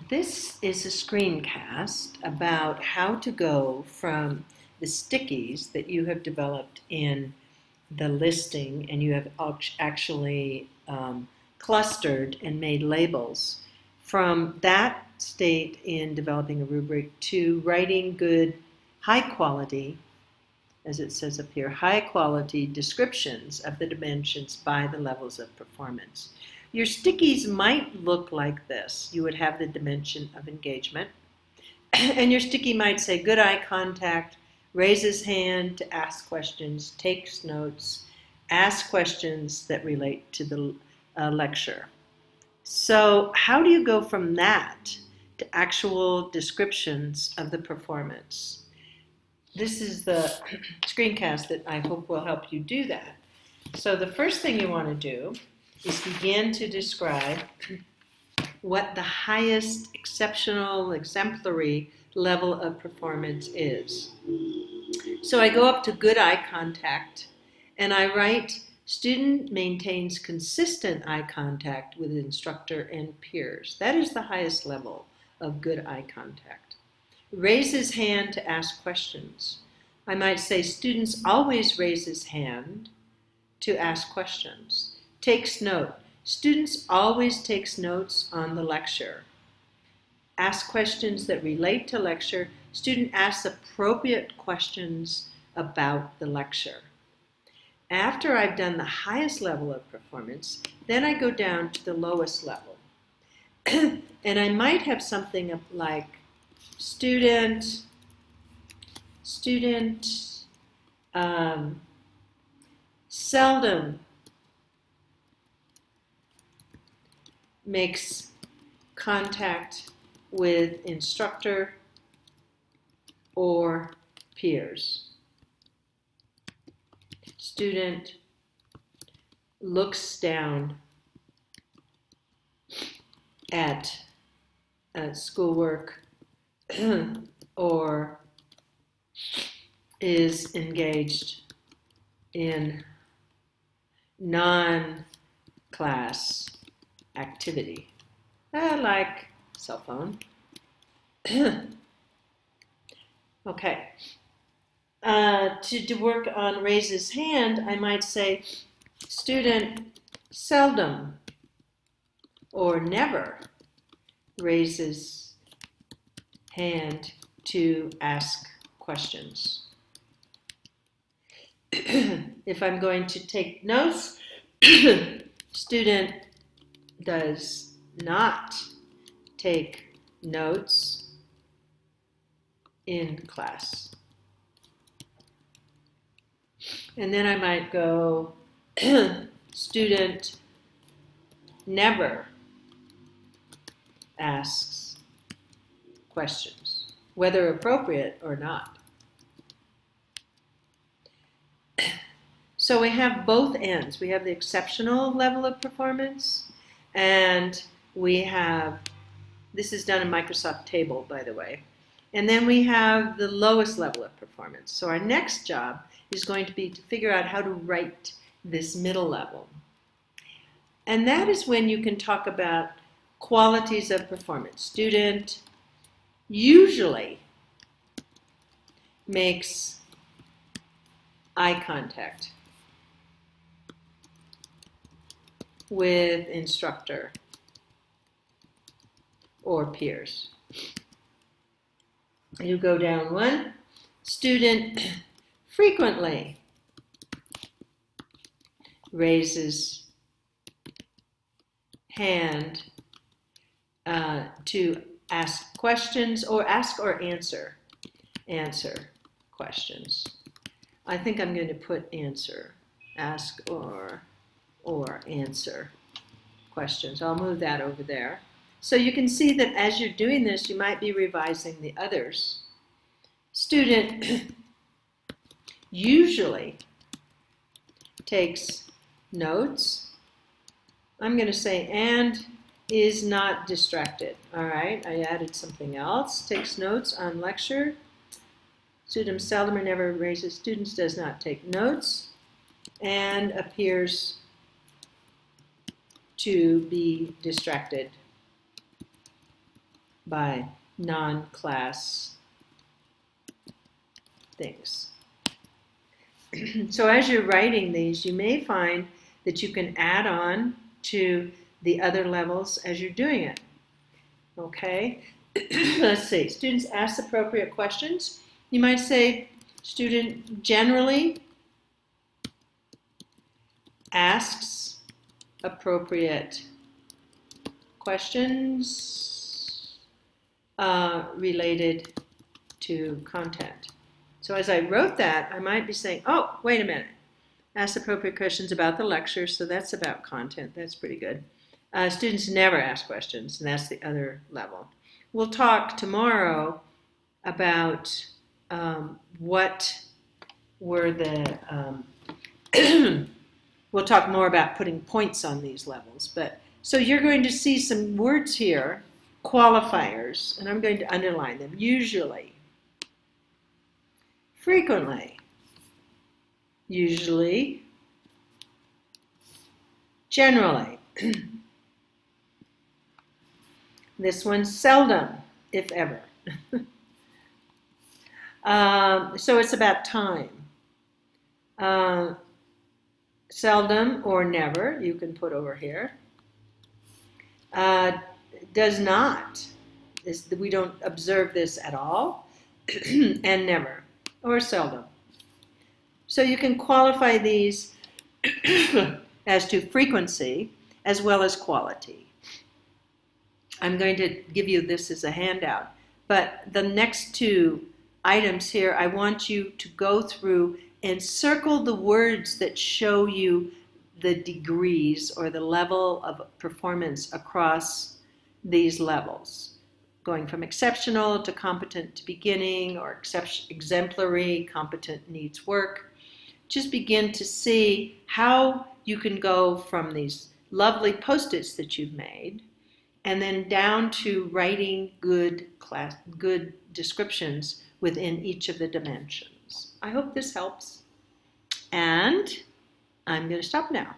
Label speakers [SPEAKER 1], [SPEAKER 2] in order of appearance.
[SPEAKER 1] This is a screencast about how to go from the stickies that you have developed in the listing and you have actually clustered and made labels, from that state in developing a rubric to writing good, high quality, as it says up here, high quality descriptions of the dimensions by the levels of performance. Your stickies might look like this. You would have the dimension of engagement, and your sticky might say good eye contact, raises hand to ask questions, takes notes, ask questions that relate to the lecture. So how do you go from that to actual descriptions of the performance? This is the screencast that I hope will help you do that. So the first thing you want to do is begin to describe what the highest exceptional, exemplary level of performance is. So I go up to good eye contact and I write, student maintains consistent eye contact with instructor and peers. That is the highest level of good eye contact. Raises hand to ask questions. I might say students always raises hand to ask questions. Takes note. Students always takes notes on the lecture. Ask questions that relate to lecture. Student asks appropriate questions about the lecture. After I've done the highest level of performance, then I go down to the lowest level. And I might have something like student seldom makes contact with instructor or peers. Student looks down at schoolwork or is engaged in non-class activity, like cell phone. Okay. To work on raises hand, I might say student seldom or never raises hand to ask questions. If I'm going to take notes, student does not take notes in class. And then I might go, student never asks questions, whether appropriate or not. So we have both ends. We have the exceptional level of performance, and we have, this is done in Microsoft Table, by the way, and then we have the lowest level of performance. So our next job is going to be to figure out how to write this middle level. And that is when you can talk about qualities of performance. Student usually makes eye contact with instructor or peers. You go down one. Student frequently raises hand to ask questions or ask or answer questions. I think I'm going to put answer, ask or answer questions. I'll move that over there. So you can see that as you're doing this, you might be revising the others. Student usually takes notes. I'm going to say and is not distracted. All right, I added something else. Takes notes on lecture. Student seldom or never raises. Students does not take notes and appears to be distracted by non-class things. So as you're writing these, you may find that you can add on to the other levels as you're doing it. Okay? Let's see. Students ask appropriate questions. You might say, student generally asks appropriate questions related to content. So as I wrote that, I might be saying, oh, wait a minute. Ask appropriate questions about the lecture, so that's about content. That's pretty good. Students never ask questions, and that's the other level. We'll talk tomorrow about what were the, we'll talk more about putting points on these levels. But so you're going to see some words here, qualifiers, and I'm going to underline them. Usually, frequently, usually, generally. This one, seldom, if ever. So it's about time. Seldom or never, you can put over here. Does not. We don't observe this at all. And never, or seldom. So you can qualify these as to frequency as well as quality. I'm going to give you this as a handout, but the next two items here, I want you to go through and circle the words that show you the degrees or the level of performance across these levels, going from exceptional to competent to beginning, or exemplary, competent, needs work. Just begin to see how you can go from these lovely post-its that you've made and then down to writing good descriptions within each of the dimensions. I hope this helps. And I'm going to stop now.